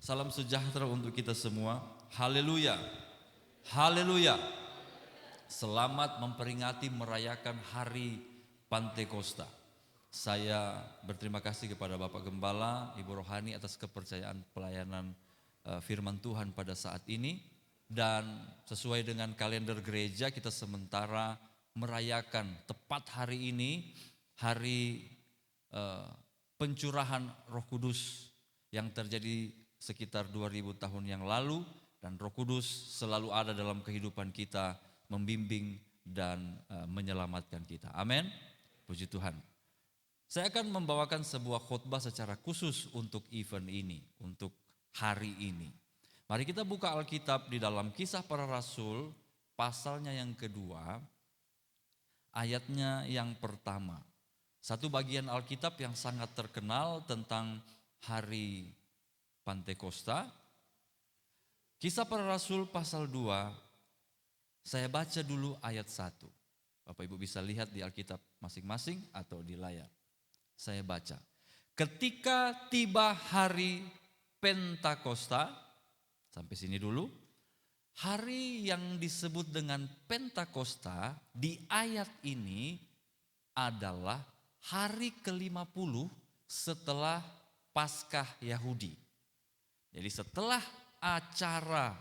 Salam sejahtera untuk kita semua. Haleluya. Haleluya. Selamat memperingati merayakan hari Pantekosta. Saya berterima kasih kepada Bapak Gembala, Ibu Rohani atas kepercayaan pelayanan firman Tuhan pada saat ini. Dan sesuai dengan kalender gereja kita sementara merayakan tepat hari ini, hari pencurahan Roh Kudus yang terjadi sekitar 2000 tahun yang lalu, dan Roh Kudus selalu ada dalam kehidupan kita, membimbing dan menyelamatkan kita. Amin. Puji Tuhan. Saya akan membawakan sebuah khotbah secara khusus untuk event ini, untuk hari ini. Mari kita buka Alkitab di dalam Kisah Para Rasul, pasalnya yang kedua, ayatnya yang pertama. Satu bagian Alkitab yang sangat terkenal tentang hari Pantekosta. Kisah Para Rasul pasal 2, saya baca dulu ayat 1. Bapak Ibu bisa lihat di Alkitab masing-masing atau di layar. Saya baca. Ketika tiba hari Pentakosta, sampai sini dulu. Hari yang disebut dengan Pentakosta di ayat ini adalah hari ke-50 setelah Paskah Yahudi. Jadi setelah acara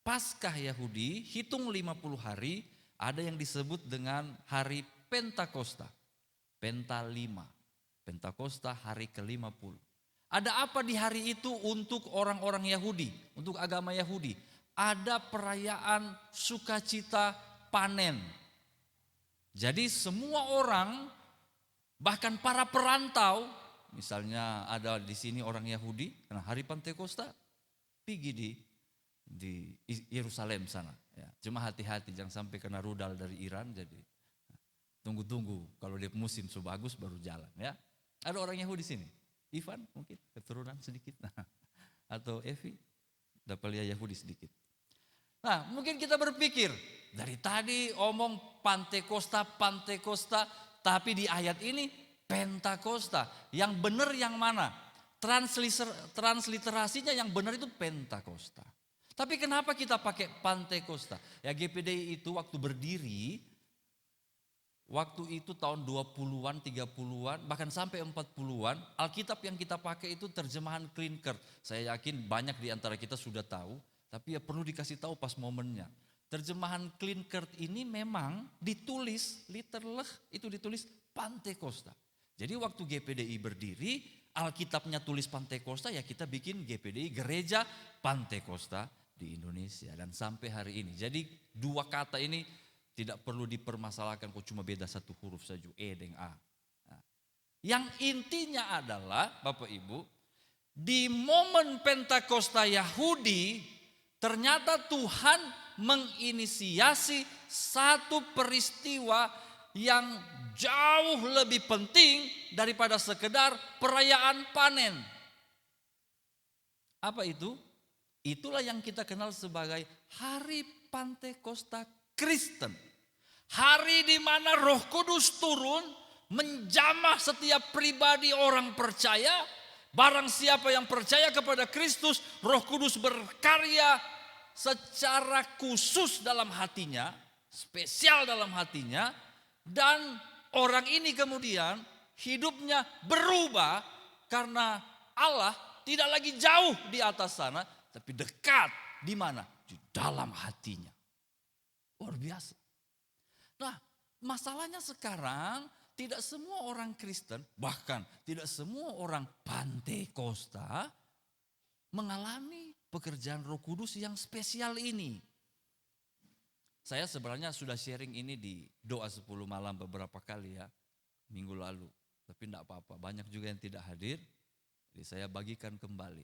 Paskah Yahudi, hitung 50 hari, ada yang disebut dengan hari Pentakosta. Penta 5, Pentakosta hari ke-50. Ada apa di hari itu untuk orang-orang Yahudi, untuk agama Yahudi? Ada perayaan sukacita panen. Jadi semua orang, bahkan para perantau, misalnya ada di sini orang Yahudi, karena hari Pantekosta pergi di Yerusalem sana. Ya, cuma hati-hati jangan sampai kena rudal dari Iran. Jadi tunggu-tunggu, kalau dia musim bagus baru jalan. Ya, ada orang Yahudi di sini. Ivan mungkin keturunan sedikit, atau Evi dapat lihat Yahudi sedikit. Nah, mungkin kita berpikir dari tadi omong Pantekosta, tapi di ayat ini Pentakosta. Yang benar yang mana? Transliterasinya yang benar itu Pentakosta. Tapi kenapa kita pakai Pantekosta? Ya, GPDI itu waktu berdiri, waktu itu tahun 20-an, 30-an, bahkan sampai 40-an, Alkitab yang kita pakai itu terjemahan Clean Curd. Saya yakin banyak di antara kita sudah tahu, tapi ya perlu dikasih tahu pas momennya. Terjemahan Clean Curd ini memang ditulis, literally itu ditulis Pantekosta. Jadi waktu GPDI berdiri, Alkitabnya tulis Pantekosta, ya kita bikin GPDI Gereja Pantekosta di Indonesia. Dan sampai hari ini, jadi dua kata ini tidak perlu dipermasalahkan, kok cuma beda satu huruf saja, E dengan A. Nah, yang intinya adalah Bapak Ibu, di momen Pentakosta Yahudi, ternyata Tuhan menginisiasi satu peristiwa yang jauh lebih penting daripada sekedar perayaan panen. Apa itu? Itulah yang kita kenal sebagai Hari Pantekosta Kristen. Hari di mana Roh Kudus turun menjamah setiap pribadi orang percaya. Barang siapa yang percaya kepada Kristus, Roh Kudus berkarya secara khusus dalam hatinya, spesial dalam hatinya, dan orang ini kemudian hidupnya berubah karena Allah tidak lagi jauh di atas sana, tapi dekat di mana? Di dalam hatinya. Luar biasa. Nah, masalahnya sekarang tidak semua orang Kristen, bahkan tidak semua orang Pantekosta mengalami pekerjaan Roh Kudus yang spesial ini. Saya sebenarnya sudah sharing ini di doa 10 malam beberapa kali ya, minggu lalu. Tapi tidak apa-apa, banyak juga yang tidak hadir, jadi saya bagikan kembali.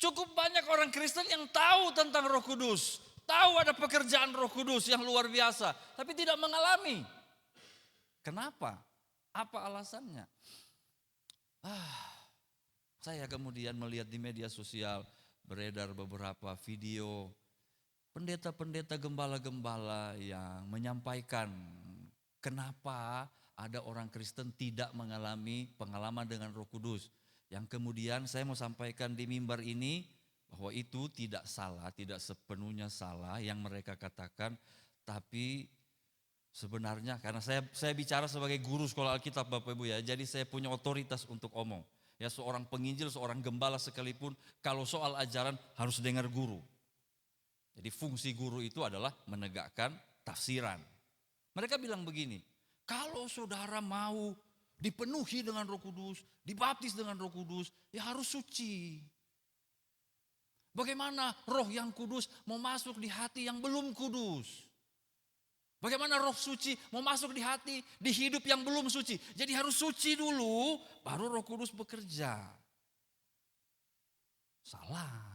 Cukup banyak orang Kristen yang tahu tentang Roh Kudus, tahu ada pekerjaan Roh Kudus yang luar biasa, tapi tidak mengalami. Kenapa? Apa alasannya? Saya kemudian melihat di media sosial beredar beberapa video pendeta-pendeta, gembala-gembala yang menyampaikan kenapa ada orang Kristen tidak mengalami pengalaman dengan Roh Kudus. Yang kemudian saya mau sampaikan di mimbar ini bahwa itu tidak salah, tidak sepenuhnya salah yang mereka katakan, tapi sebenarnya karena saya bicara sebagai guru sekolah Alkitab Bapak Ibu ya, jadi saya punya otoritas untuk omong. Ya seorang penginjil, seorang gembala sekalipun kalau soal ajaran harus dengar guru. Jadi fungsi guru itu adalah menegakkan tafsiran. Mereka bilang begini, kalau saudara mau dipenuhi dengan Roh Kudus, dibaptis dengan Roh Kudus, ya harus suci. Bagaimana Roh yang kudus mau masuk di hati yang belum kudus? Bagaimana Roh suci mau masuk di hati, di hidup yang belum suci? Jadi harus suci dulu, baru Roh Kudus bekerja. Salah.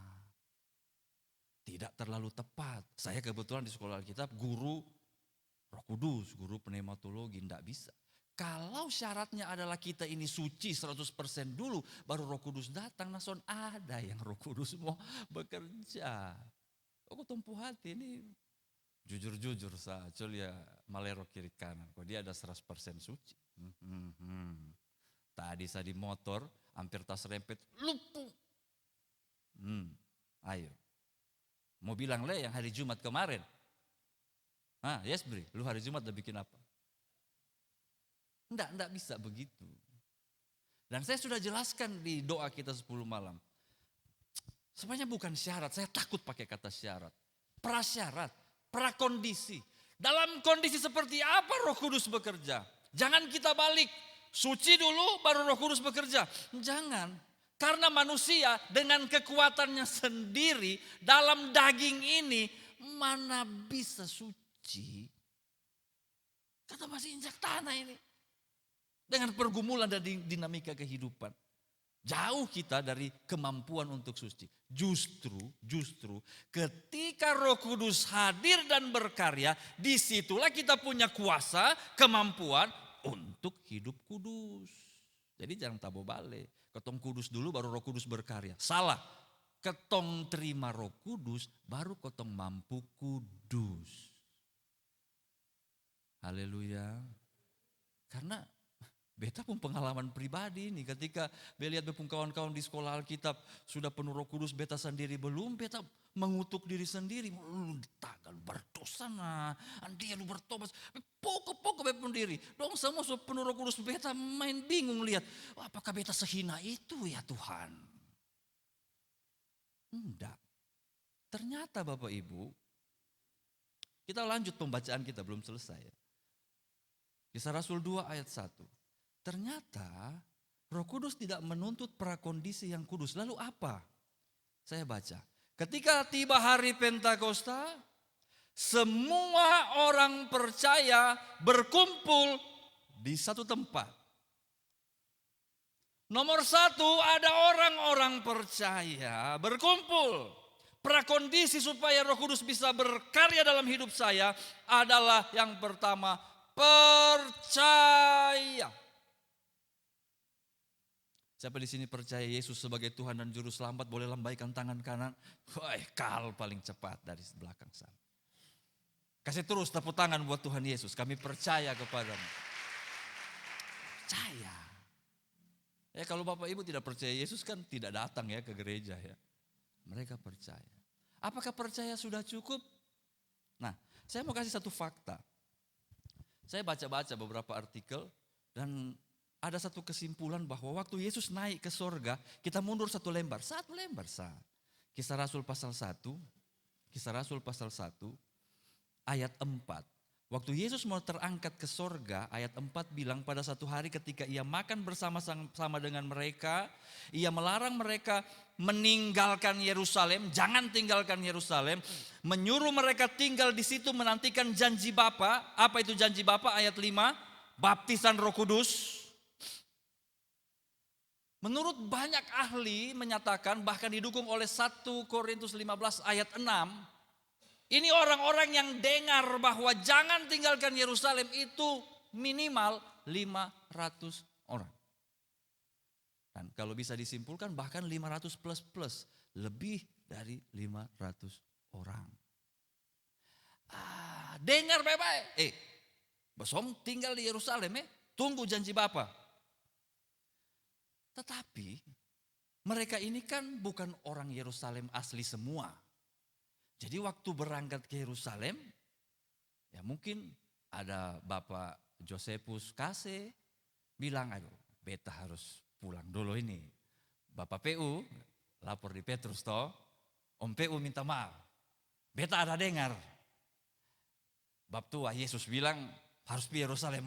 Tidak terlalu tepat. Saya kebetulan di sekolah Alkitab guru Roh Kudus, guru pneumatologi, tidak bisa. Kalau syaratnya adalah kita ini suci 100% dulu, baru Roh Kudus datang, nason ada yang Roh Kudus mau bekerja. Aku tumpu hati ini jujur-jujur saja ya malero kiri kanan. Kok dia ada 100% suci. Tadi saya di motor, hampir tas rempet, lupu. Ayo. Mau bilang le yang hari Jumat kemarin. Yes Bri, lu hari Jumat udah bikin apa? Enggak bisa begitu. Dan saya sudah jelaskan di doa kita 10 malam. Sebenarnya bukan syarat, saya takut pakai kata syarat. Prasyarat, prakondisi. Dalam kondisi seperti apa Roh Kudus bekerja? Jangan kita balik, suci dulu baru Roh Kudus bekerja. Jangan. Karena manusia dengan kekuatannya sendiri dalam daging ini mana bisa suci. Kata masih injak tanah ini. Dengan pergumulan dan dinamika kehidupan. Jauh kita dari kemampuan untuk suci. Justru ketika Roh Kudus hadir dan berkarya, disitulah kita punya kuasa, kemampuan untuk hidup kudus. Jadi jangan tabo balik. Ketong kudus dulu baru Roh Kudus berkarya. Salah. Ketong terima Roh Kudus baru ketong mampu kudus. Haleluya. Karena beta pun pengalaman pribadi nih, ketika beta lihat bepung kawan-kawan di sekolah Alkitab sudah penuh Roh Kudus, beta sendiri belum, beta mengutuk diri sendiri. Lu tagal berdosa nah, dia lu bertobat. Pokok beta pun diri. Dong semua penuh Roh Kudus, beta main bingung lihat, apakah beta sehina itu ya Tuhan? Enggak. Ternyata Bapak Ibu, kita lanjut pembacaan kita belum selesai ya. Kisah Rasul 2 ayat 1. Ternyata Roh Kudus tidak menuntut prakondisi yang kudus. Lalu apa? Saya baca. Ketika tiba hari Pentakosta, semua orang percaya berkumpul di satu tempat. Nomor 1, ada orang-orang percaya berkumpul. Prakondisi supaya Roh Kudus bisa berkarya dalam hidup saya adalah yang pertama, percaya. Siapa di sini percaya Yesus sebagai Tuhan dan Juru Selamat, boleh lambaikan tangan kanan. Wah, kal paling cepat dari belakang sana. Kasih terus tepuk tangan buat Tuhan Yesus. Kami percaya kepadamu. Percaya. Ya kalau Bapak Ibu tidak percaya Yesus kan tidak datang ya ke gereja ya. Mereka percaya. Apakah percaya sudah cukup? Nah, saya mau kasih satu fakta. Saya baca-baca beberapa artikel dan ada satu kesimpulan bahwa waktu Yesus naik ke sorga, kita mundur satu lembar sah. Kisah Rasul pasal 1, Kisah Rasul pasal 1, ayat 4. Waktu Yesus mau terangkat ke sorga, ayat 4 bilang pada satu hari ketika ia makan bersama-sama dengan mereka, ia melarang mereka meninggalkan Yerusalem, jangan tinggalkan Yerusalem, menyuruh mereka tinggal di situ menantikan janji Bapa. Apa itu janji Bapa? Ayat 5, baptisan Roh Kudus. Menurut banyak ahli menyatakan, bahkan didukung oleh 1 Korintus 15 ayat 6. Ini orang-orang yang dengar bahwa jangan tinggalkan Yerusalem itu minimal 500 orang. Dan kalau bisa disimpulkan bahkan 500 plus. Lebih dari 500 orang. Dengar baik-baik. Besom tinggal di Yerusalem tunggu janji Bapa. Tetapi mereka ini kan bukan orang Yerusalem asli semua. Jadi waktu berangkat ke Yerusalem, ya mungkin ada Bapak Josephus Kase bilang, aduh beta harus pulang dulu ini. Bapak PU lapor di Petrus toh, Om PU minta maaf. Beta ada dengar. Bab tua Yesus bilang harus pergi Yerusalem,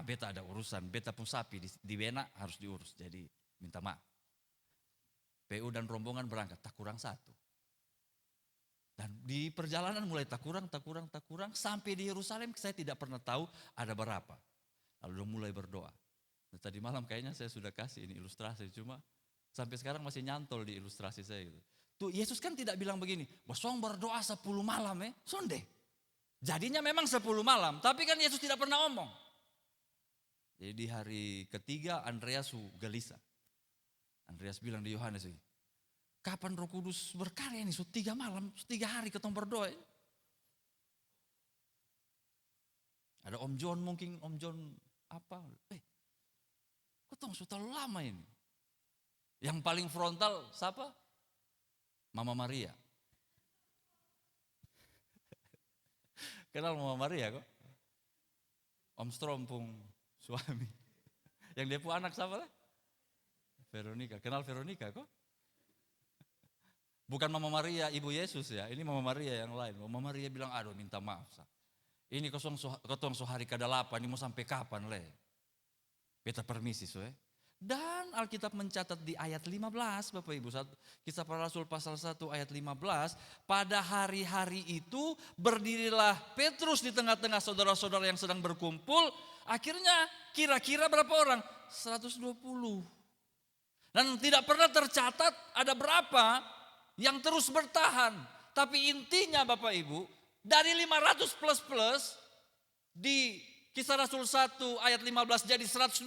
beta ada urusan. Beta pun sapi di Wena harus diurus, jadi minta maaf. PU dan rombongan berangkat, tak kurang satu. Dan di perjalanan mulai tak kurang, sampai di Yerusalem saya tidak pernah tahu ada berapa. Lalu mulai berdoa. Nah, tadi malam kayaknya saya sudah kasih ini ilustrasi, cuma sampai sekarang masih nyantol di ilustrasi saya gitu. Tuh Yesus kan tidak bilang begini, bosong berdoa 10 malam sonde. Jadinya memang 10 malam, tapi kan Yesus tidak pernah omong. Jadi di hari ketiga Andreas gelisah. Andreas bilang di Yohanes ini, kapan Roh Kudus berkarya ini? 3 malam, 3 hari ketemu berdoa. Ada Om John mungkin, Om John apa? Kok tong sudah lama ini? Yang paling frontal siapa? Mama Maria. Kenal Mama Maria kok? Om Strompung suami. Yang dia pun anak siapa lah? Veronica. Kenal Veronica kok? Bukan Mama Maria Ibu Yesus ya, ini Mama Maria yang lain. Mama Maria bilang, aduh minta maaf. Ini kotong hari ke-8, ini mau sampai kapan le? Beta permisi Dan Alkitab mencatat di ayat 15 Bapak Ibu, Kisah Para Rasul pasal 1 ayat 15, pada hari-hari itu berdirilah Petrus di tengah-tengah saudara-saudara yang sedang berkumpul, akhirnya kira-kira berapa orang? 120. Dan tidak pernah tercatat ada berapa yang terus bertahan. Tapi intinya Bapak Ibu, dari 500 plus di Kisah Rasul 1 ayat 15 jadi 120,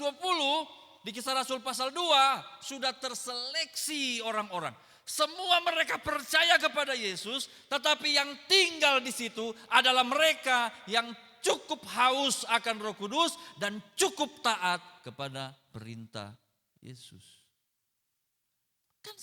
di Kisah Rasul pasal 2 sudah terseleksi orang-orang. Semua mereka percaya kepada Yesus, tetapi yang tinggal di situ adalah mereka yang cukup haus akan Roh Kudus dan cukup taat kepada perintah Yesus. Kan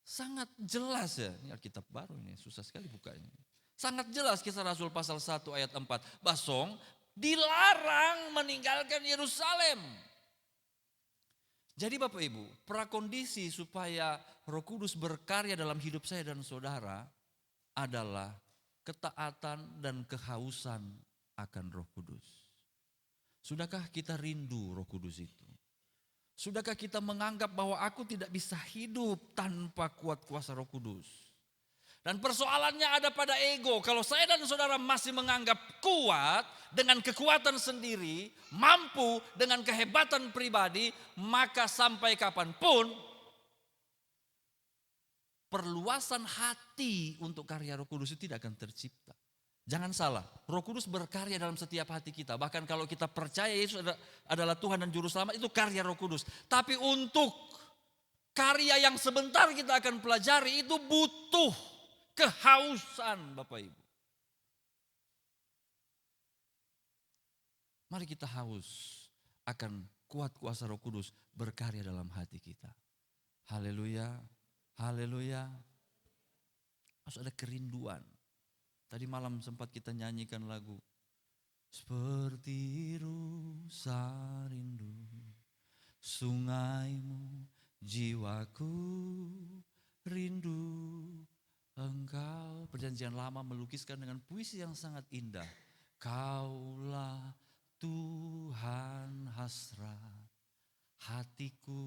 sangat jelas ya. Ini Alkitab baru ini, susah sekali bukanya. Sangat jelas Kisah Rasul pasal 1 ayat 4. Basong dilarang meninggalkan Yerusalem. Jadi Bapak Ibu, prakondisi supaya Roh Kudus berkarya dalam hidup saya dan saudara adalah ketaatan dan kehausan akan Roh Kudus. Sudahkah kita rindu Roh Kudus itu? Sudahkah kita menganggap bahwa aku tidak bisa hidup tanpa kuat kuasa Roh Kudus? Dan persoalannya ada pada ego. Kalau saya dan saudara masih menganggap kuat dengan kekuatan sendiri, mampu dengan kehebatan pribadi, maka sampai kapanpun perluasan hati untuk karya Roh Kudus itu tidak akan tercipta. Jangan salah, Roh Kudus berkarya dalam setiap hati kita. Bahkan kalau kita percaya Yesus adalah Tuhan dan Juru Selamat, itu karya Roh Kudus. Tapi untuk karya yang sebentar kita akan pelajari itu butuh kehausan Bapak Ibu. Mari kita haus akan kuat kuasa Roh Kudus berkarya dalam hati kita. Haleluya, haleluya. Harus ada kerinduan. Tadi malam sempat kita nyanyikan lagu. Seperti rusa rindu sungaimu, jiwaku rindu Engkau. Perjanjian Lama melukiskan dengan puisi yang sangat indah. Kaulah Tuhan hasrat, hatiku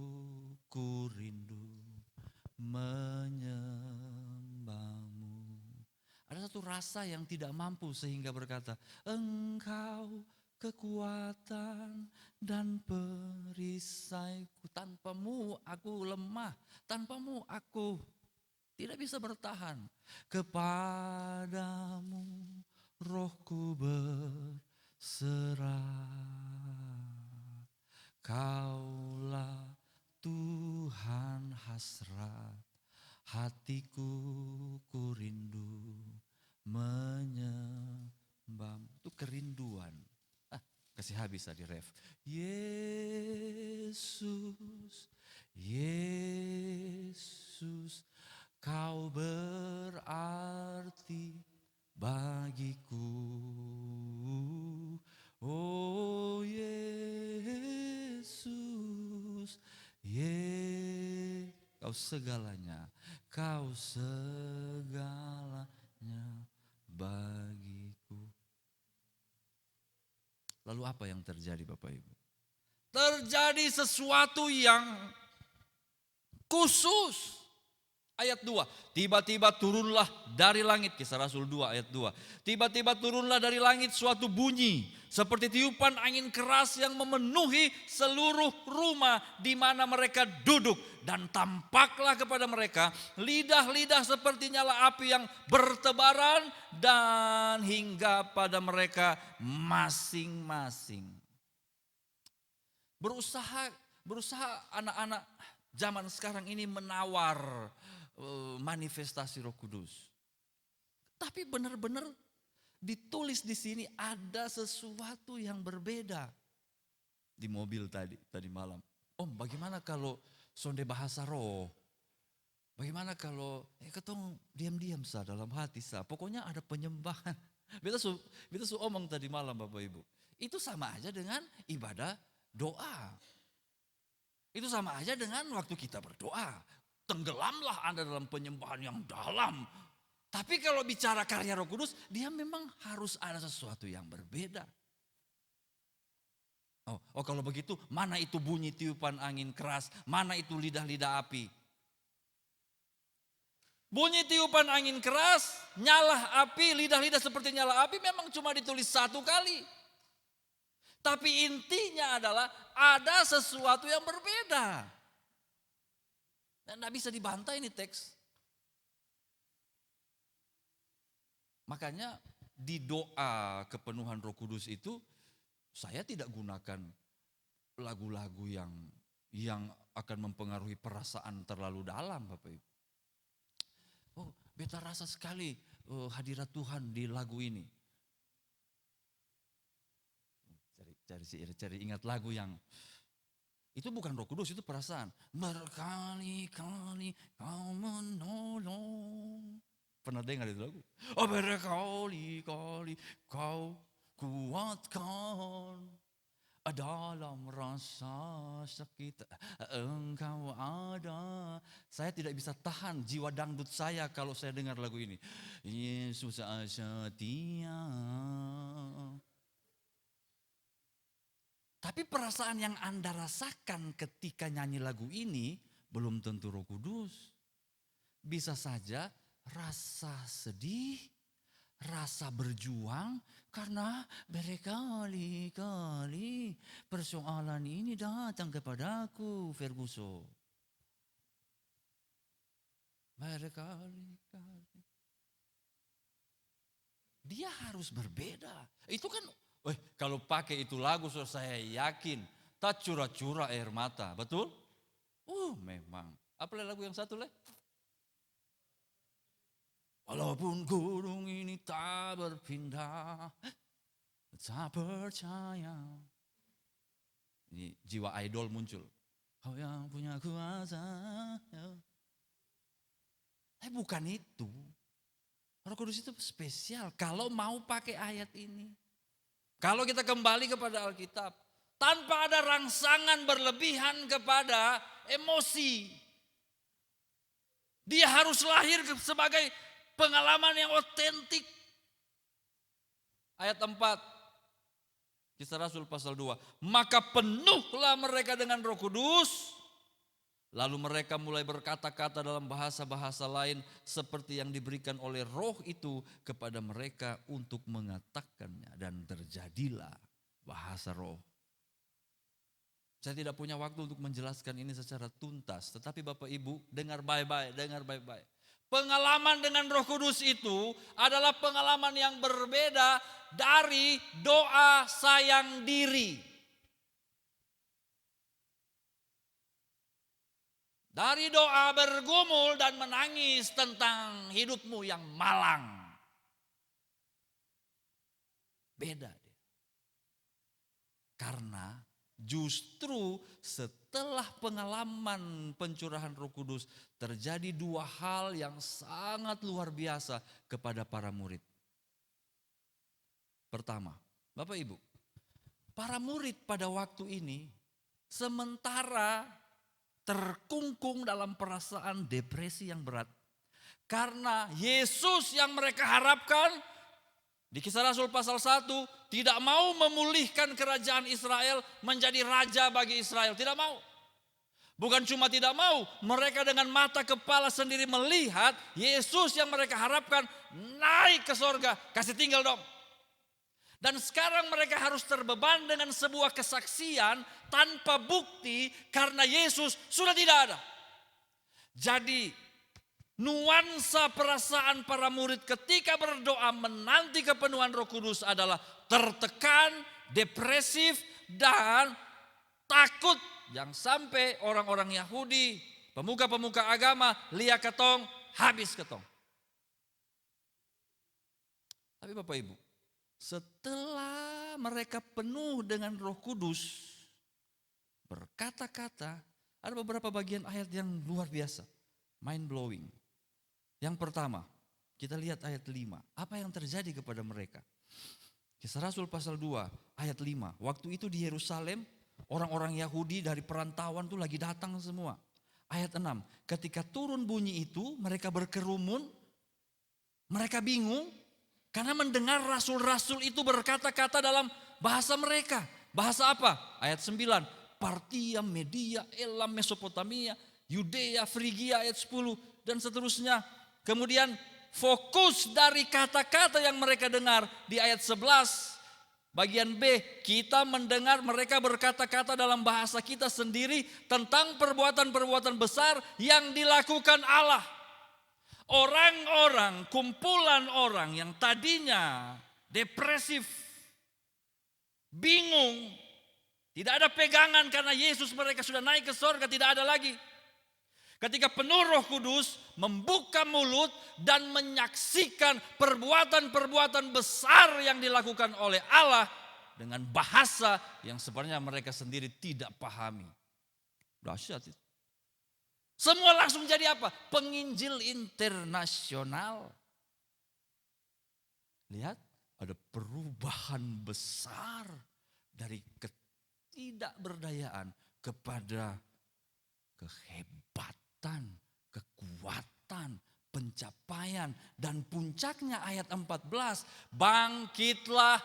ku rindu menyembahmu. Ada satu rasa yang tidak mampu sehingga berkata, Engkau kekuatan dan perisaiku. Tanpamu aku lemah, tanpamu aku tidak bisa bertahan. Kepadamu rohku berserah. Kaulah Tuhan hasrat, hatiku ku rindu menyembahmu. Itu kerinduan. Kasih habis tadi ref. Yesus, Yesus, kau berarti bagiku. Oh Yesus, kau segalanya, kau segalanya bagiku. Lalu apa yang terjadi Bapak Ibu? Terjadi sesuatu yang khusus. Ayat 2, tiba-tiba turunlah dari langit, Kisah Rasul 2 ayat 2. Tiba-tiba turunlah dari langit suatu bunyi seperti tiupan angin keras yang memenuhi seluruh rumah di mana mereka duduk. Dan tampaklah kepada mereka lidah-lidah seperti nyala api yang bertebaran dan hingga pada mereka masing-masing. Berusaha anak-anak zaman sekarang ini menawar manifestasi Roh Kudus. Tapi benar-benar ditulis di sini ada sesuatu yang berbeda. Di mobil tadi malam. Om, bagaimana kalau sonde bahasa roh? Bagaimana kalau ketong diam-diam sah dalam hati sah? Pokoknya ada penyembahan. Beta su omong tadi malam Bapak Ibu. Itu sama aja dengan ibadah doa. Itu sama aja dengan waktu kita berdoa. Tenggelamlah Anda dalam penyembahan yang dalam. Tapi kalau bicara karya Roh Kudus, dia memang harus ada sesuatu yang berbeda. Oh kalau begitu, mana itu bunyi tiupan angin keras, mana itu lidah-lidah api. Bunyi tiupan angin keras, nyala api, lidah-lidah seperti nyala api memang cuma ditulis satu kali. Tapi intinya adalah ada sesuatu yang berbeda. Dan tidak bisa dibantah ini teks. Makanya di doa kepenuhan Roh Kudus itu saya tidak gunakan lagu-lagu yang akan mempengaruhi perasaan terlalu dalam Bapak Ibu. Oh, beta rasa sekali hadirat Tuhan di lagu ini. Cari ingat lagu yang itu bukan Roh Kudus, itu perasaan. Berkali-kali kau menolong. Pernah dengar itu lagu? Oh, berkali-kali kau kuatkan dalam rasa sakit engkau ada. Saya tidak bisa tahan jiwa dangdut saya kalau saya dengar lagu ini. Yesus setia. Tapi perasaan yang Anda rasakan ketika nyanyi lagu ini belum tentu Roh Kudus. Bisa saja rasa sedih, rasa berjuang karena berkali-kali persoalan ini datang kepadaku, Ferguson. Berkali-kali. Dia harus berbeda. Itu kan kalau pakai itu lagu saya yakin tak curah-curah air mata, betul? Memang. Apa lagu yang satu leh? Walaupun gunung ini tak berpindah, tak percaya. Ini jiwa idol muncul. Kau yang punya kuasa. Bukan itu. Roh Kudus itu spesial kalau mau pakai ayat ini. Kalau kita kembali kepada Alkitab, tanpa ada rangsangan berlebihan kepada emosi. Dia harus lahir sebagai pengalaman yang otentik. Ayat 4, Kisah Rasul pasal 2. Maka penuhlah mereka dengan Roh Kudus. Lalu mereka mulai berkata-kata dalam bahasa-bahasa lain seperti yang diberikan oleh Roh itu kepada mereka untuk mengatakannya. Dan terjadilah bahasa Roh. Saya tidak punya waktu untuk menjelaskan ini secara tuntas. Tetapi Bapak Ibu dengar baik-baik, Pengalaman dengan Roh Kudus itu adalah pengalaman yang berbeda dari doa sayang diri. Dari doa bergumul dan menangis tentang hidupmu yang malang. Beda dia. Karena justru setelah setelah pengalaman pencurahan Roh Kudus, terjadi dua hal yang sangat luar biasa kepada para murid. Pertama, Bapak Ibu, para murid pada waktu ini sementara terkungkung dalam perasaan depresi yang berat. Karena Yesus yang mereka harapkan di Kisah Rasul pasal 1 tidak mau memulihkan kerajaan Israel menjadi raja bagi Israel. Tidak mau. Bukan cuma tidak mau, mereka dengan mata kepala sendiri melihat Yesus yang mereka harapkan naik ke sorga. Kasih tinggal dong. Dan sekarang mereka harus terbeban dengan sebuah kesaksian tanpa bukti karena Yesus sudah tidak ada. Jadi nuansa perasaan para murid ketika berdoa menanti kepenuhan Roh Kudus adalah tertekan, depresif, dan takut. Yang sampai orang-orang Yahudi, pemuka-pemuka agama, lihat ketong, habis ketong. Tapi Bapak Ibu, setelah mereka penuh dengan Roh Kudus, berkata-kata, ada beberapa bagian ayat yang luar biasa, mind blowing. Yang pertama, kita lihat ayat 5. Apa yang terjadi kepada mereka? Kisah Rasul pasal 2 ayat 5. Waktu itu di Yerusalem, orang-orang Yahudi dari perantauan itu lagi datang semua. Ayat 6. Ketika turun bunyi itu, mereka berkerumun. Mereka bingung karena mendengar rasul-rasul itu berkata-kata dalam bahasa mereka. Bahasa apa? Ayat 9. Partia, Media, Elam, Mesopotamia, Yudea, Frigia ayat 10 dan seterusnya. Kemudian fokus dari kata-kata yang mereka dengar di ayat 11. Bagian B, kita mendengar mereka berkata-kata dalam bahasa kita sendiri tentang perbuatan-perbuatan besar yang dilakukan Allah. Orang-orang, kumpulan orang yang tadinya depresif, bingung, tidak ada pegangan karena Yesus mereka sudah naik ke sorga, tidak ada lagi. Ketika penuh Roh Kudus, membuka mulut dan menyaksikan perbuatan-perbuatan besar yang dilakukan oleh Allah dengan bahasa yang sebenarnya mereka sendiri tidak pahami. Dahsyat itu. Semua langsung jadi apa? Penginjil internasional. Lihat, ada perubahan besar dari ketidakberdayaan kepada kehebatan, kekuatan, pencapaian, dan puncaknya ayat 14, bangkitlah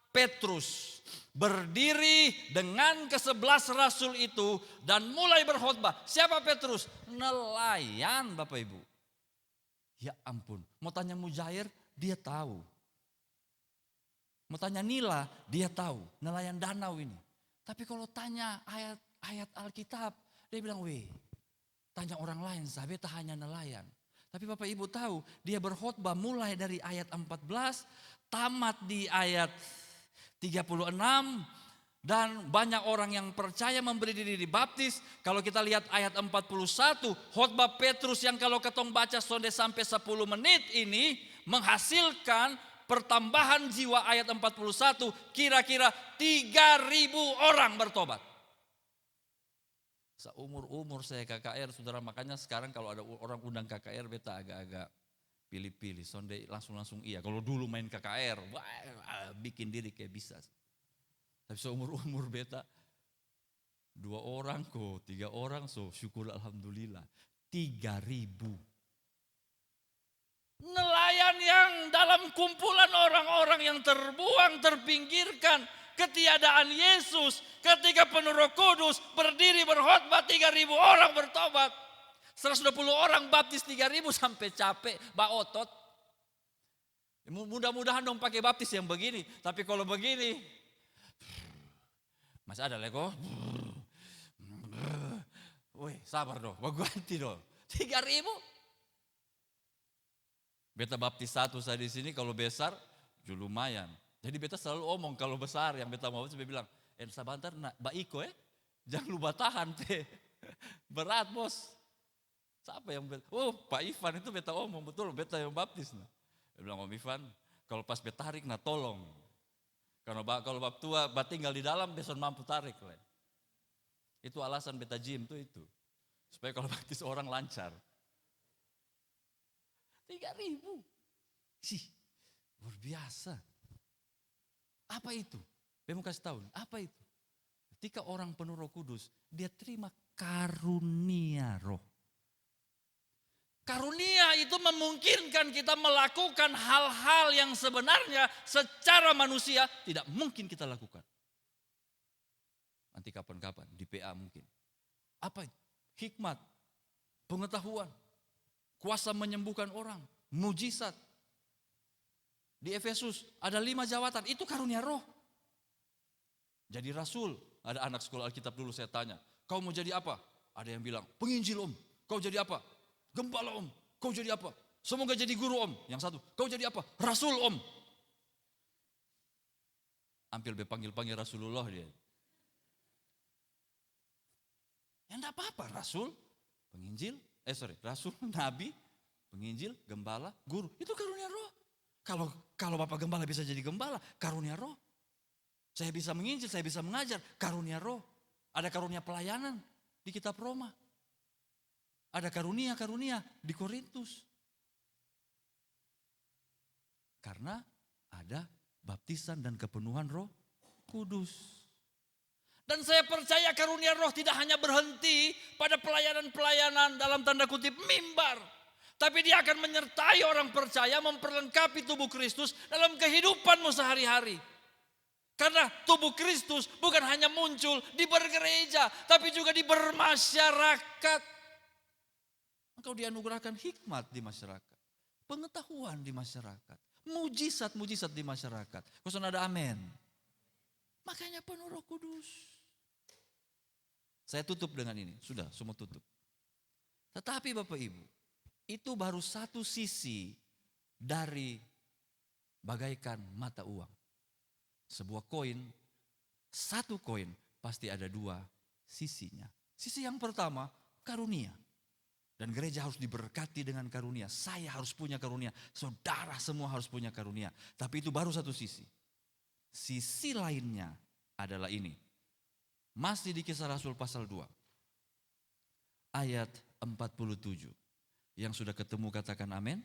Petrus, berdiri dengan ke-11 rasul itu dan mulai berkhotbah. Siapa Petrus? Nelayan, Bapak Ibu. Ya ampun, mau tanya Mujair, dia tahu. Mau tanya Nila, dia tahu, nelayan danau ini. Tapi kalau tanya ayat Alkitab, dia bilang, weh, tanya orang lain, sahabat tak hanya nelayan. Tapi Bapak Ibu tahu, dia berkhotbah mulai dari ayat 14, tamat di ayat 36, dan banyak orang yang percaya memberi diri dibaptis. Kalau kita lihat ayat 41, khotbah Petrus yang kalau ketong baca sonde sampai 10 menit ini menghasilkan pertambahan jiwa ayat 41, kira-kira 3.000 orang bertobat. Seumur-umur saya KKR, saudara, makanya sekarang kalau ada orang undang KKR, beta agak-agak pilih-pilih, sonde langsung iya. Kalau dulu main KKR, wah, bikin diri kayak bisa. Tapi seumur-umur beta 2 orang kok, 3 orang, so syukur alhamdulillah. 3.000 nelayan yang dalam kumpulan orang-orang yang terbuang, terpinggirkan, ketiadaan Yesus, ketika penuh Roh Kudus, berdiri berkhotbah, 3.000 orang bertobat. 120 orang baptis, 3.000 sampai capek, otot. Mudah-mudahan dong pakai baptis yang begini. Tapi kalau begini, masih ada lego. Woi, sabar dong, ganti dong. 3.000. Beta baptis 1 saya di sini, kalau besar, lumayan. Jadi beta selalu omong kalau besar yang beta mau, saya bilang, sabantar nak, baiko jangan lupa tahan teh. Berat bos. Siapa yang Pak Ivan itu beta omong, betul beta yang baptis. Dia bilang, Om Ivan, kalau pas beta tarik, tolong. Karena kalau bab tua, tinggal di dalam, besok mampu tarik. Itu alasan beta gym tuh itu. Supaya kalau baptis orang lancar. 3.000. Sih, luar biasa. Apa itu? Saya mau kasih tahu, apa itu? Ketika orang penuh Roh Kudus, dia terima karunia roh. Karunia itu memungkinkan kita melakukan hal-hal yang sebenarnya secara manusia tidak mungkin kita lakukan. Nanti kapan-kapan di PA mungkin. Apa itu? Hikmat, pengetahuan, kuasa menyembuhkan orang, mujizat. Di Efesus ada 5 jawatan, itu karunia roh. Jadi rasul, ada anak sekolah Alkitab dulu saya tanya, kau mau jadi apa? Ada yang bilang, penginjil om. Kau jadi apa? Gembala om. Kau jadi apa? Semoga jadi guru om. Yang satu, kau jadi apa? Rasul om. Hampir panggil Rasulullah dia. Ya enggak apa-apa, rasul, penginjil, rasul, nabi, penginjil, gembala, guru. Itu karunia roh. Kalau Bapak gembala bisa jadi gembala, karunia roh. Saya bisa menginjil, saya bisa mengajar, karunia roh. Ada karunia pelayanan di kitab Roma. Ada karunia di Korintus. Karena ada baptisan dan kepenuhan Roh Kudus. Dan saya percaya karunia roh tidak hanya berhenti pada pelayanan-pelayanan dalam tanda kutip mimbar. Tapi dia akan menyertai orang percaya memperlengkapi tubuh Kristus dalam kehidupanmu sehari-hari. Karena tubuh Kristus bukan hanya muncul di bergereja, tapi juga di bermasyarakat. Engkau dianugerahkan hikmat di masyarakat, pengetahuan di masyarakat, mujizat-mujizat di masyarakat. Kau ada amin. Makanya penuh Roh Kudus. Saya tutup dengan ini, sudah semua tutup. Tetapi Bapak Ibu, itu baru satu sisi dari bagaikan mata uang. Sebuah koin, satu koin pasti ada 2 sisinya. Sisi yang pertama, karunia. Dan gereja harus diberkati dengan karunia. Saya harus punya karunia. Saudara semua harus punya karunia. Tapi itu baru satu sisi. Sisi lainnya adalah ini. Masih di Kisah Rasul pasal 2. Ayat 47. Yang sudah ketemu katakan amin.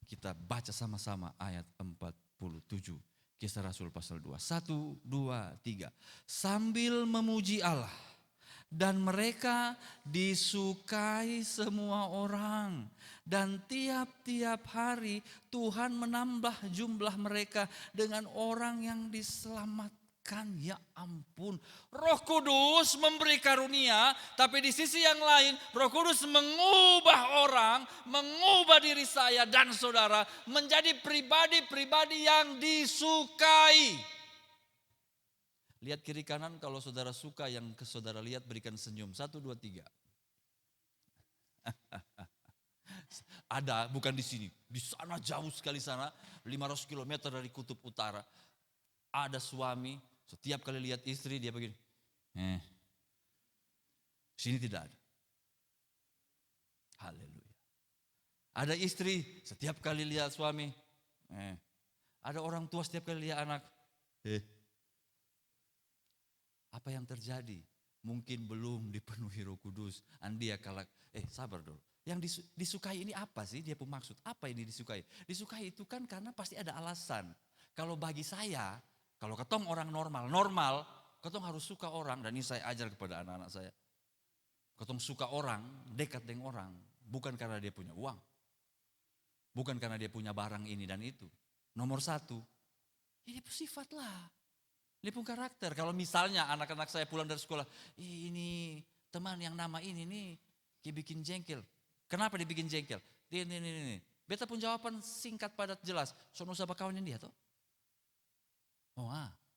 Kita baca sama-sama ayat 47. Kisah Rasul pasal 2. 1, 2, 3. Sambil memuji Allah. Dan mereka disukai semua orang. Dan tiap-tiap hari Tuhan menambah jumlah mereka dengan orang yang diselamatkan. Ya ampun, Roh Kudus memberi karunia. Tapi di sisi yang lain Roh Kudus mengubah orang, mengubah diri saya dan saudara menjadi pribadi-pribadi yang disukai. Lihat kiri kanan kalau saudara suka yang saudara lihat berikan senyum. 1, 2, 3. Ada, bukan di sini. Di sana jauh sekali sana. 500 km dari kutub utara. Ada suami, setiap kali lihat istri dia begini. Sini tidak ada. Haleluya. Ada istri, setiap kali lihat suami. Ada orang tua setiap kali lihat anak. Apa yang terjadi? Mungkin belum dipenuhi Roh Kudus. Andia kalak, sabar dulu. Yang disukai ini apa sih? Dia pun maksud, apa ini disukai? Disukai itu kan karena pasti ada alasan. Kalau bagi saya, kalau ketong orang normal, ketong harus suka orang. Dan ini saya ajar kepada anak-anak saya. Ketong suka orang, dekat dengan orang. Bukan karena dia punya uang. Bukan karena dia punya barang ini dan itu. Nomor 1, ini sifat lah. Dia pun karakter. Kalau misalnya anak-anak saya pulang dari sekolah, ini teman yang nama ini nih, dia bikin jengkel. Kenapa dia bikin jengkel? Ini. Beta pun jawaban singkat padat jelas. Son usah berkawan dia toh.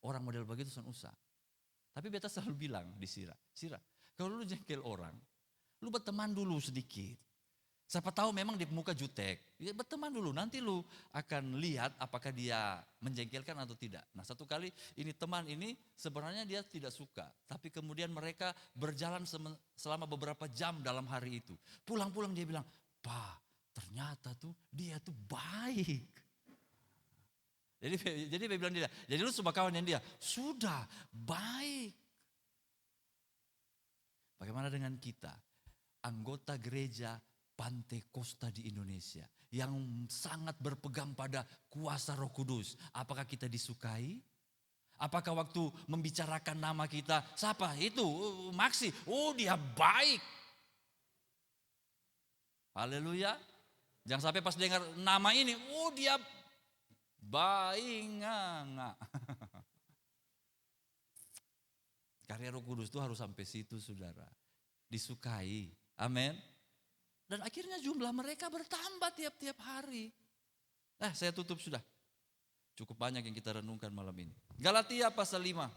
Orang model begitu son usah. Tapi beta selalu bilang di Sira, kalau lu jengkel orang, lu berteman dulu sedikit. Siapa tahu memang di muka jutek. Ya, berteman dulu, nanti lu akan lihat apakah dia menjengkelkan atau tidak. Nah, satu kali ini teman ini sebenarnya dia tidak suka. Tapi kemudian mereka berjalan selama beberapa jam dalam hari itu. Pulang-pulang dia bilang, "Pak, ternyata tuh dia tuh baik." Jadi dia bilang dia, jadi lu suka kawan yang dia, sudah baik. Bagaimana dengan kita? Anggota gereja Pantekosta di Indonesia yang sangat berpegang pada kuasa Roh Kudus. Apakah kita disukai? Apakah waktu membicarakan nama kita, siapa itu? Maksi. Oh, dia baik. Haleluya. Jangan sampai pas dengar nama ini, oh dia baik. Karya Roh Kudus itu harus sampai situ, saudara. Disukai. Amin. Dan akhirnya jumlah mereka bertambah tiap-tiap hari. Saya tutup sudah. Cukup banyak yang kita renungkan malam ini. Galatia pasal 5.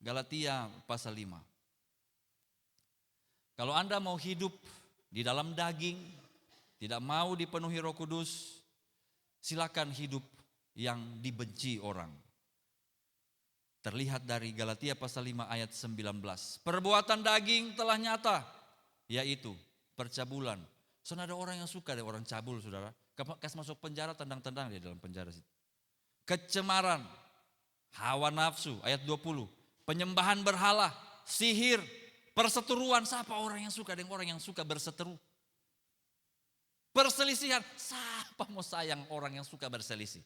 Galatia pasal 5. Kalau Anda mau hidup di dalam daging, tidak mau dipenuhi Roh Kudus, silakan hidup yang dibenci orang. Terlihat dari Galatia pasal 5 ayat 19. Perbuatan daging telah nyata, yaitu percabulan. Soalnya ada orang yang suka ada orang cabul, saudara. Kas masuk penjara, tendang-tendang dia dalam penjara situ. Kecemaran, hawa nafsu, ayat 20. Penyembahan berhala, sihir, perseteruan. Siapa orang yang suka dengan orang yang suka berseteru? Perselisihan, siapa mau sayang orang yang suka berselisih?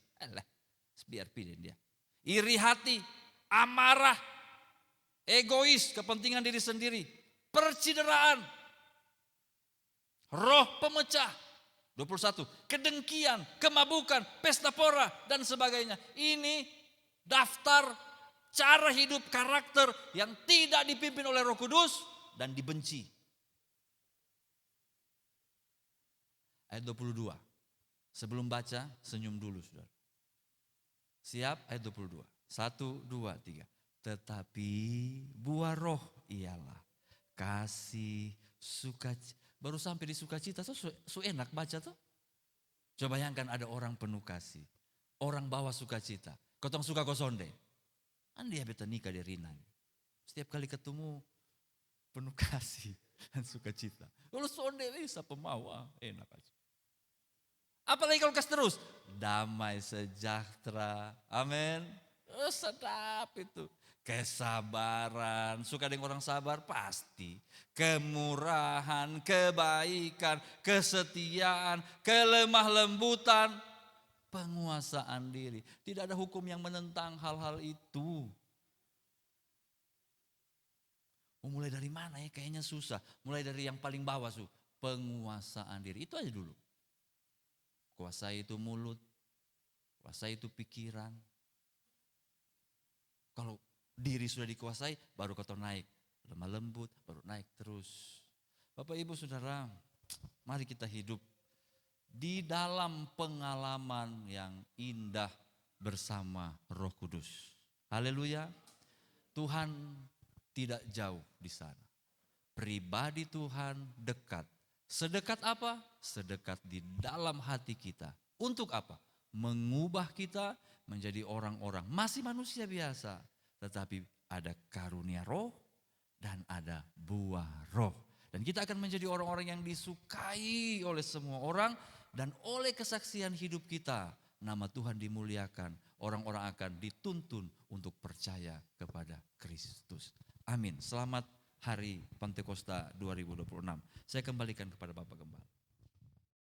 Biar pilih dia. Iri hati, amarah, egois, kepentingan diri sendiri, percideraan, roh pemecah, 21, kedengkian, kemabukan, pesta pora, dan sebagainya. Ini daftar cara hidup karakter yang tidak dipimpin oleh Roh Kudus dan dibenci. Ayat 22, sebelum baca senyum dulu, saudara. Siap? Ayat 22, 1, 2, 3. Tetapi buah roh ialah kasih, sukacita. Baru sampai di sukacita, so enak baca tuh. Coba bayangkan ada orang penuh kasih, orang bawa sukacita. Kotong suka kosonde. Andi beta nikah di Rina. Setiap kali ketemu penuh kasih dan sukacita. Kalau sonde bisa pemawa, enak aja. Apalagi kalau kas terus, damai sejahtera, amin. Sedap itu. Kesabaran, suka dengan orang sabar pasti. Kemurahan, kebaikan, kesetiaan, kelemah lembutan, penguasaan diri. Tidak ada hukum yang menentang hal-hal itu. Mulai dari mana ya? Kayaknya susah. Mulai dari yang paling bawah, penguasaan diri. Itu aja dulu. Kuasai itu mulut, kuasai itu pikiran. Kalau diri sudah dikuasai, baru kau naik. Lemah lembut, baru naik terus. Bapak Ibu Saudara, mari kita hidup di dalam pengalaman yang indah bersama Roh Kudus. Haleluya. Tuhan tidak jauh di sana. Pribadi Tuhan dekat. Sedekat apa? Sedekat di dalam hati kita. Untuk apa? Mengubah kita menjadi orang-orang masih manusia biasa, tetapi ada karunia roh dan ada buah roh. Dan kita akan menjadi orang-orang yang disukai oleh semua orang, dan oleh kesaksian hidup kita nama Tuhan dimuliakan. Orang-orang akan dituntun untuk percaya kepada Kristus. Amin. Selamat Hari Pantekosta 2026. Saya kembalikan kepada Bapak Gembala.